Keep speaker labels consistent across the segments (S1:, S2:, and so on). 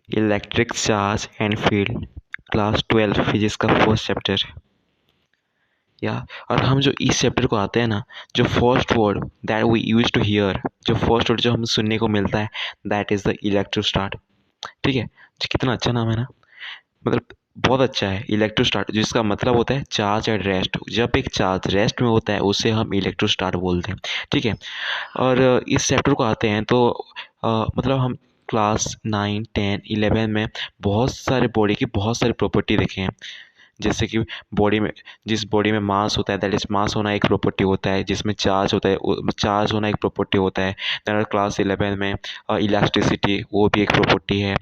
S1: Electric charge and field, class 12 physics का first chapter. या और हम जो इस चैप्टर को आते हैं ना, जो first word that we use to hear, जो फर्स्ट वर्ड जो हमें सुनने को मिलता है, दैट इज़ द इलेक्ट्रोस्टाट। ठीक है, जो कितना अच्छा नाम है ना, मतलब बहुत अच्छा है इलेक्ट्रोस्टाट, जिसका मतलब होता है चार्ज एट रेस्ट। जब एक चार्ज रेस्ट में होता है उसे हम इलेक्ट्रोस्टाट बोलते हैं। ठीक है, और इस चैप्टर को आते हैं तो मतलब हम क्लास 9, 10, 11 में बहुत सारे बॉडी की बहुत सारी प्रॉपर्टी देखे हैं। जैसे कि बॉडी में, जिस बॉडी में मास होता है, दैट इज मास होना एक प्रॉपर्टी होता है। जिसमें चार्ज होता है, चार्ज होना एक प्रॉपर्टी होता है। दैन क्लास 11 में इलास्टिसिटी, वो भी एक प्रॉपर्टी है।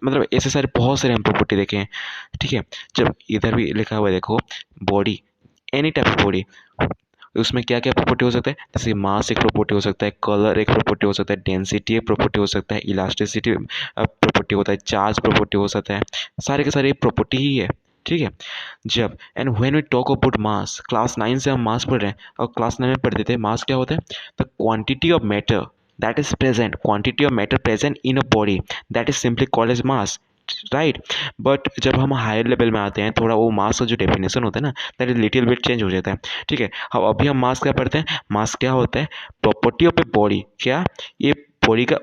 S1: मतलब ऐसे सारे बहुत सारे हम प्रॉपर्टी देखे हैं। ठीक है, जब इधर भी लिखा हुआ है देखो, body, any type of body, उसमें क्या क्या प्रॉपर्टी हो सकता है, जैसे मास एक प्रॉपर्टी हो सकता है, कलर एक प्रॉपर्टी हो सकता है, डेंसिटी एक प्रॉपर्टी हो सकता है, इलास्टिसिटी प्रॉपर्टी होता है, चार्ज प्रॉपर्टी हो सकता है। सारे के सारे प्रॉपर्टी ही है। ठीक है, जब and when we talk about mass, class 9 से हम मास पढ़ रहे हैं और क्लास 9 में पढ़ते थे मास क्या होता है, the quantity of matter that is present, quantity of matter present in a body, that is simply called as mass. Right, but जब हम हायर लेवल में आते हैं, थोड़ा वो मास का जो डेफिनेशन होता है ना, that is little bit change हो जाता है। ठीक है, अब अभी हम मास क्या पढ़ते हैं, मास क्या होता है, प्रॉपर्टी ऑफ ए बॉडी। क्या, ये बॉडी का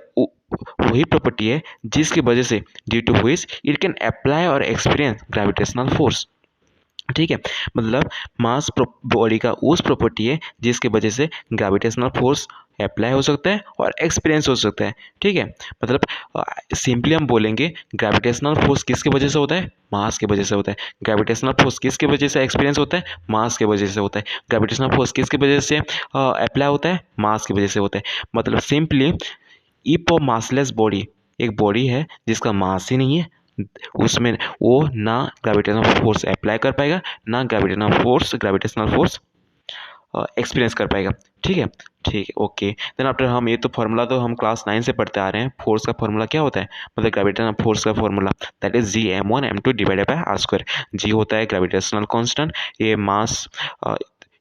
S1: वही प्रॉपर्टी है जिसकी वजह से, due to which it can apply और एक्सपीरियंस ग्रेविटेशनल फोर्स। ठीक है, मतलब मास बॉडी का उस प्रॉपर्टी है जिसकी वजह से ग्रेविटेशनल फोर्स अप्लाई हो सकता है और एक्सपीरियंस हो सकता है। ठीक है, मतलब सिंपली हम बोलेंगे ग्रेविटेशनल फोर्स किसकी वजह से होता है, मास की वजह से होता है। ग्रेविटेशनल फोर्स किसकी वजह से एक्सपीरियंस होता है, मास की वजह से होता है। ग्रेविटेशनल फोर्स किसकी वजह से अप्लाई होता है, मास की वजह से होता है। मतलब simply, if a massless body, एक बॉडी है जिसका मास ही नहीं है, उसमें वो ना ग्रेविटेशनल फोर्स अप्लाई कर पाएगा, ना ग्रेविटेशनल फोर्स एक्सपीरियंस कर पाएगा। ठीक है, ठीक है, ओके। देन आफ्टर हम ये तो फार्मूला तो हम क्लास 9 से पढ़ते आ रहे हैं। फोर्स का फार्मूला क्या होता है, मतलब ग्रेविटेशनल फोर्स का formula, that is G m1m2 divided by R square. G होता है ग्रेविटेशनल कांस्टेंट, ये मास,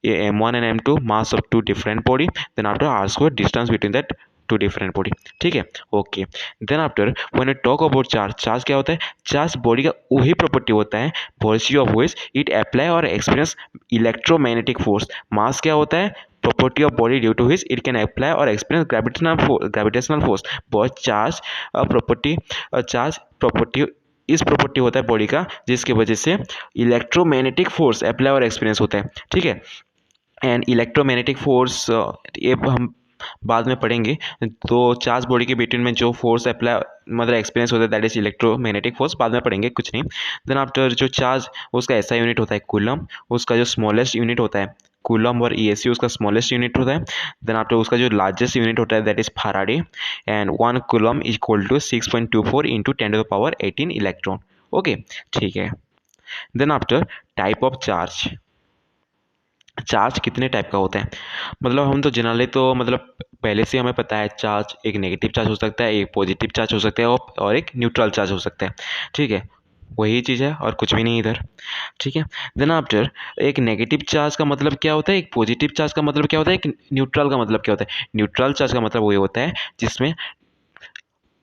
S1: ये m1 and m2 mass of two different body, then after R square distance between that two different body. ठीक है, okay. Then after when we talk about charge, charge क्या होता है, charge body का वही property होता है virtue of which it apply और एक्सपीरियंस इलेक्ट्रोमैग्नेटिक फोर्स। मास क्या होता है, property of body due to which it can apply और एक्सपीरियंस ग्रेविटेशनल फोर्स। बहुत चार्ज प्रॉपर्टी, चार्ज प्रॉपर्टी इस प्रॉपर्टी होता है बॉडी का जिसकी वजह से इलेक्ट्रोमैग्नेटिक फोर्स अप्लाई और एक्सपीरियंस होता है। ठीक है, एंड इलेक्ट्रोमैग्नेटिक फोर्स ये हम बाद में पढ़ेंगे। तो चार्ज बॉडी के बिटवीन में जो फोर्स अप्लाई मतलब एक्सपीरियंस होता है, दैट इज इलेक्ट्रोमैग्नेटिक फोर्स, बाद में पढ़ेंगे, कुछ नहीं। देन आफ्टर जो चार्ज, उसका ऐसा यूनिट होता है कूलम, उसका जो स्मॉलेस्ट यूनिट होता है कूलम, और ESC उसका स्मॉलेस्ट यूनिट होता है। देन आफ्टर उसका जो लार्जेस्ट यूनिट होता है that is Faraday, and 1 coulomb is equal to 6.24 into 10⁻18 electron. Okay, ठीक है। Then after type of charge, charge कितने टाइप का होता है, मतलब हम तो जनरली तो मतलब पहले से हमें पता है, चार्ज एक नेगेटिव चार्ज हो सकता है, एक पॉजिटिव चार्ज हो सकता है, और एक न्यूट्रल चार्ज हो सकता है। ठीक है, वही चीज़ है और कुछ भी नहीं इधर। ठीक है, देन आफ्टर एक नेगेटिव चार्ज का मतलब क्या होता है, एक पॉजिटिव चार्ज का मतलब क्या होता है, एक न्यूट्रल का मतलब क्या होता है। न्यूट्रल चार्ज का मतलब वही होता है जिसमें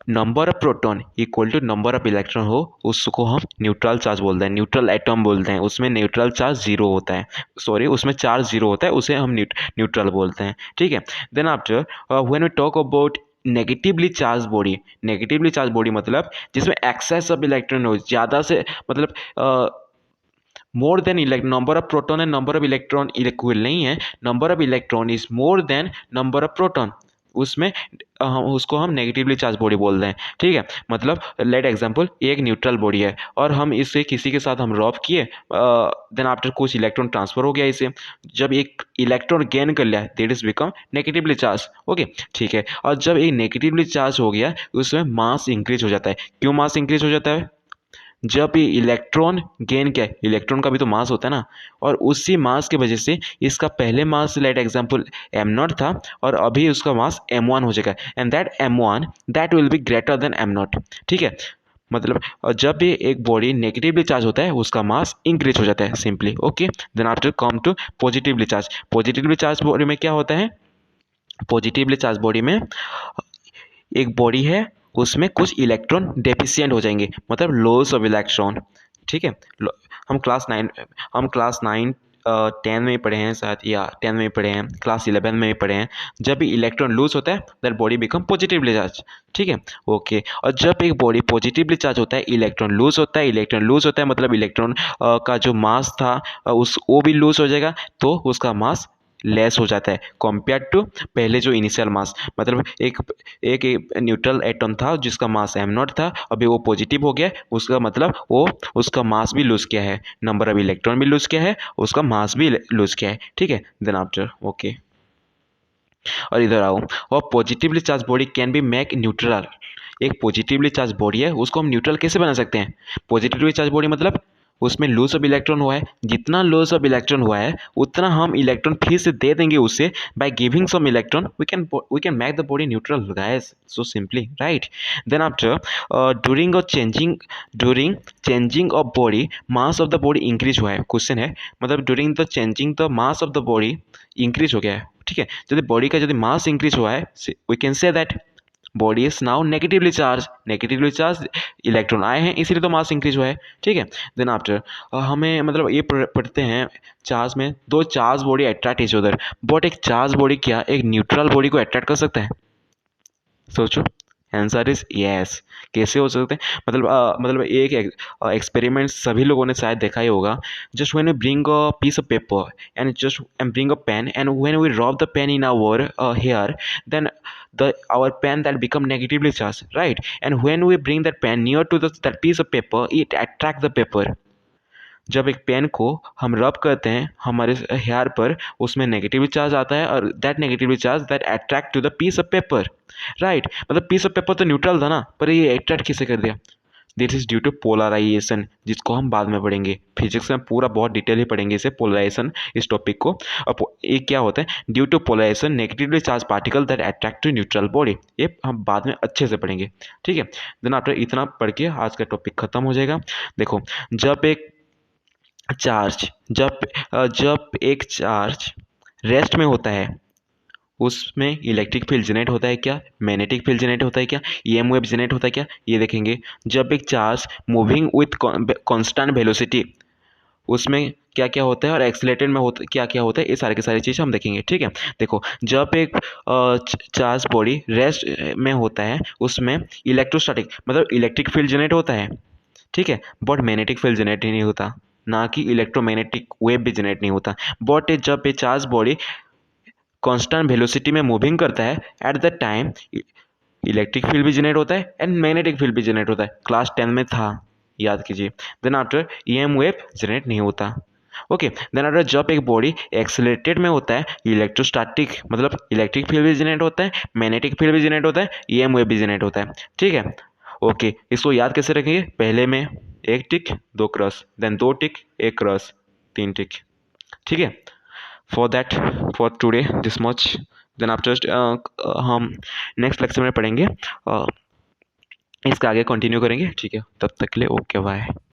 S1: number of proton equal to number of electron हो, उसको हम न्यूट्रल चार्ज बोलते हैं, न्यूट्रल एटॉम बोलते हैं। उसमें न्यूट्रल चार्ज जीरो होता है, सॉरी उसमें चार्ज जीरो होता है, उसे हम न्यूट्रल बोलते हैं। ठीक है, then after when we talk about negatively charge body, negatively charge body मतलब जिसमें एक्सेस ऑफ इलेक्ट्रॉन हो, ज़्यादा से मतलब more than number of proton and number of electron equal नहीं है, number of electron is more than number of proton, उसमें उसको हम नेगेटिवली चार्ज बॉडी बोलते हैं। ठीक है, मतलब लेट एग्जांपल, ये एक न्यूट्रल बॉडी है और हम इससे किसी के साथ हम रब किए, देन आफ्टर कुछ इलेक्ट्रॉन ट्रांसफर हो गया इसे, जब एक इलेक्ट्रॉन गेन कर लिया that is become negatively charge. Okay, ठीक है, और जब एक नेगेटिवली चार्ज हो गया उसमें मास इंक्रीज हो जाता है। क्यों मास इंक्रीज हो जाता है, जब ये इलेक्ट्रॉन गेन किया, इलेक्ट्रॉन का भी तो मास होता है ना, और उसी मास की वजह से इसका पहले मास लेट एग्जांपल m0 था और अभी उसका मास m1 हो जाएगा, and that m1 that will be greater than m0। ठीक है, मतलब जब भी एक बॉडी नेगेटिवली चार्ज होता है उसका मास इंक्रीज हो जाता है simply. Okay, then after come to positively charge, positively charge body में क्या होता है, पॉजिटिवली चार्ज बॉडी में एक बॉडी है उसमें कुछ इलेक्ट्रॉन डेफिशिएंट हो जाएंगे, मतलब लॉस ऑफ इलेक्ट्रॉन। ठीक है, हम क्लास 9 10 में पढ़े हैं शायद, या 10 में पढ़े हैं, क्लास 11 में पढ़े हैं। जब भी इलेक्ट्रॉन लूज होता है that body become positively charge. ठीक है, ओके। और जब एक बॉडी पॉजिटिवली चार्ज होता है, इलेक्ट्रॉन लूज होता है, इलेक्ट्रॉन लूज होता है मतलब इलेक्ट्रॉन का जो मास था उस वो भी लूज हो जाएगा, तो उसका मास लेस हो जाता है कंपेयर टू पहले जो इनिशियल मास। मतलब एक एक न्यूट्रल एटम था जिसका मास एम नॉट था, अभी वो पॉजिटिव हो गया, उसका मतलब वो उसका मास भी लूज किया है, नंबर ऑफ इलेक्ट्रॉन भी लूज किया है, उसका मास भी लूज किया है। ठीक है, देन आफ्टर ओके। और इधर आओ, और positively charge body can be make neutral. एक पॉजिटिवली चार्ज बॉडी है, उसको हम न्यूट्रल कैसे बना सकते हैं? पॉजिटिवली चार्ज बॉडी मतलब उसमें लॉस ऑफ इलेक्ट्रॉन हुआ है, जितना लॉस ऑफ इलेक्ट्रॉन हुआ है उतना हम इलेक्ट्रॉन फिर से दे देंगे उसे, by giving some electron we can make the body neutral guys, so simply right. Then after during changing of body mass of the body increase हुआ है, क्वेश्चन है, मतलब during the changing the mass of the body increase हो गया है। ठीक है, यदि बॉडी का यदि मास इंक्रीज हुआ है, we can say that body is now negatively charge, electron आए हैं इसीलिए तो मास इंक्रीज हुआ है। ठीक है, देन आफ्टर हमें मतलब ये पढ़ते हैं चार्ज में दो charge body attract each other, but एक चार्ज बॉडी क्या एक न्यूट्रल बॉडी को अट्रैक्ट कर सकता है? सोचो, आंसर इज यस। कैसे हो सकते हैं? मतलब एक एक्सपेरिमेंट सभी लोगों ने शायद देखा ही होगा। Just when we bring a piece of paper and bring a pen, and when we rub the pen in our hair, then our pen that become negatively charged, right? And when we bring that pen near to that piece of paper, it attract the paper. जब एक pen को हम रब करते हैं हमारे hair पर, उसमें नेगेटिव चार्ज आता है, और that negative charge that attract to the piece of paper, right? मतलब पीस ऑफ पेपर तो न्यूट्रल था ना, पर ये अट्रैक्ट किसे कर दिया? This is due to polarization, जिसको हम बाद में पढ़ेंगे, फिजिक्स में पूरा बहुत डिटेल ही पढ़ेंगे इसे, पोलराइजेशन इस टॉपिक को। अब ये क्या होता है? Due to polarization negatively charge particle that attract to neutral body, ये हम बाद में अच्छे से पढ़ेंगे। ठीक है, देन आफ्टर इतना पढ़ के आज का टॉपिक खत्म हो जाएगा। देखो, जब एक चार्ज जब एक चार्ज रेस्ट में होता है, उसमें इलेक्ट्रिक फील्ड जनरेट होता है क्या? मैग्नेटिक फील्ड जनरेट होता है क्या? ईएम वेव जनरेट होता है क्या? ये देखेंगे। जब एक charge moving with constant velocity, उसमें क्या क्या होता है, और एक्सीलरेटेड में होता क्या क्या होता है, ये सारी की सारी चीज़ हम देखेंगे। ठीक है, देखो, जब एक चार्ज बॉडी रेस्ट में होता है, उसमें इलेक्ट्रोस्टैटिक मतलब इलेक्ट्रिक फील्ड जनरेट होता है। ठीक है, बट मैग्नेटिक फील्ड जनरेट ही नहीं होता, ना कि इलेक्ट्रोमैग्नेटिक वेव भी जनरेट नहीं होता। बट जब ये चार्ज बॉडी कांस्टेंट वेलोसिटी में मूविंग करता है, at the time electric field भी जनरेट होता है एंड मैग्नेटिक फील्ड भी जनरेट होता है, क्लास 10 में था, याद कीजिए। Then after EM wave generate नहीं होता। ओके, देन आफ्टर जब एक बॉडी एक्सेलरेटेड में होता है, इलेक्ट्रोस्टैटिक मतलब इलेक्ट्रिक फील्ड भी जनरेट होता है, मैग्नेटिक फील्ड भी जनरेट होता है, ईएम वेव भी जनरेट होता है। ठीक है, ओके, इसको याद कैसे रखेंगे? पहले में एक टिक दो क्रॉस, देन दो टिक एक क्रॉस तीन टिक। ठीक है, for today this much, then after हम नेक्स्ट लेक्चर में पढ़ेंगे, इसका आगे कंटिन्यू करेंगे। ठीक है, तब तक के लिए ओके बाय।